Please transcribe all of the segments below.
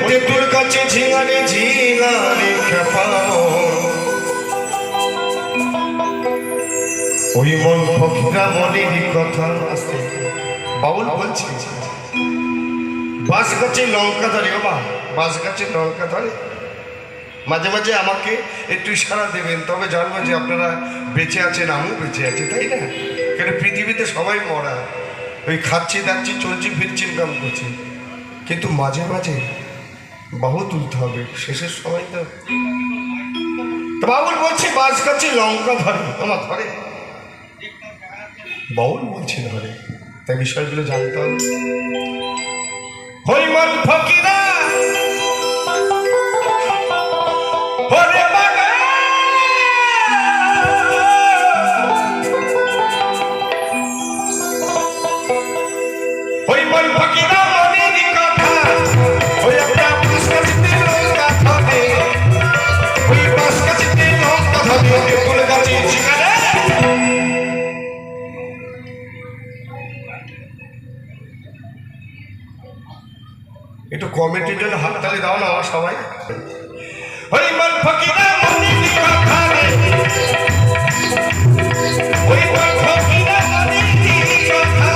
তেঁতুল গাছে ঝিঙারে ঝিঙারে খেপাও ওই মন ফকিরা মনেরই কথা আসতে বাউল বলছি বাঁশ গাছে লঙ্কা ধরে ও মা বাঁশ গাছে লঙ্কা ধরে মাঝে মাঝে আমাকে একটু ইশারা দেবেন তবে জানবো যে আপনারা বেঁচে আছেন আমিও বেঁচে আছি তাই না কেন পৃথিবীতে সবাই মরা ওই খাচ্ছি দাচ্ছি চলছি ফিরছি ইনকাম করছি কিন্তু মাঝে মাঝে বাহু তুলতে হবে শেষের সময় তো বাউল বলছে বাঁশ গাছে লঙ্কা ধরে তোমার ধরে বাউল বলছে ধরে তাই বিষয়গুলো জানতে হবে হরিমন ফকিরা একটু কমেন্টের জন্য হাততালি দাও না আমার সবাই হরিমন ফকিরা মনির কথা রে হরিমন ফকিরা মনির কথা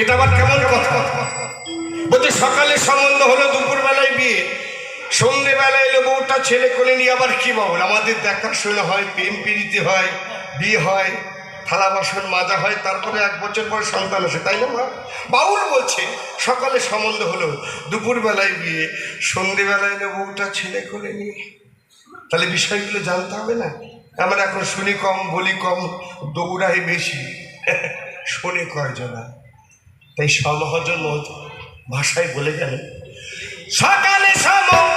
এটা আবার কেমন কথা বলছে সকালে সম্বন্ধ হলো দুপুর বেলায় বিয়ে সন্ধ্যেবেলায় এলো বউটা ছেলে কোলে নিয়ে আবার কি বাবুল আমাদের দেখাশোনা হয় প্রেম প্রীতি হয় বিয়ে হয় থালা বাসন মাজা হয় তারপরে 1 বছর পরে সন্তান আসে তাই না বাউল বলছে সকালে সম্বন্ধ হলো দুপুর বেলায় বিয়ে সন্ধ্যেবেলায় এলো বউটা ছেলে কোলে নিয়ে তাহলে বিষয়গুলো জানতে হবে না আমরা এখন শুনি কম বলি কম দৌড়াই বেশি শুনি কয়জনা তাই সমহজন ভাষায় বলে গেলেন সকালে সম্বন্ধ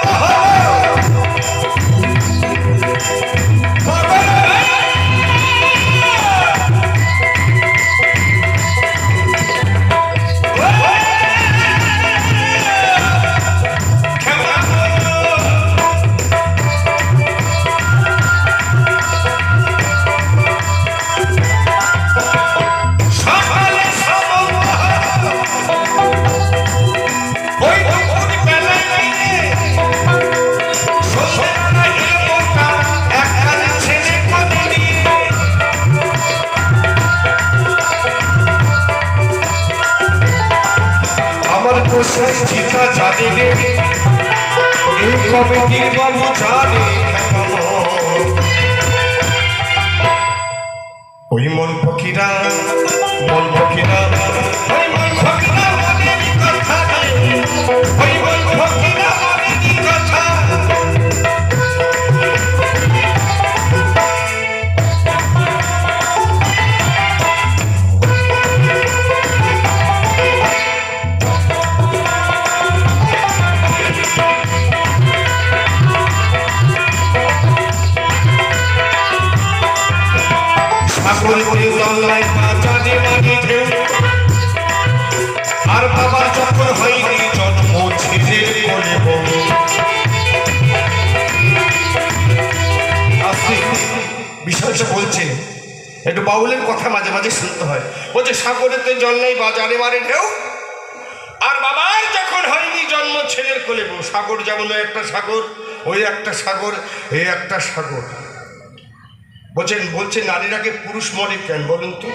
চিতা জানে এই কমিটির বাবু জানে ওই মন ফকিরা ওই মন ফকিরা মনের কথা ওই মন ফকিরা মনের কথা বিষয়টা বলছে, একটু বাউলের কথা মাঝে মাঝে শুনতে হয়। বলছে সাগরেতে জল নেই বাজারে মারে ঢেউ, আর বাবার যখন হয়নি জন্ম ছেলের কোলে বউ। সাগর যেমন একটা সাগর, ওই একটা সাগর, এই একটা সাগর। বলছে নারীর আগে পুরুষ মরে কেন বলুন তো?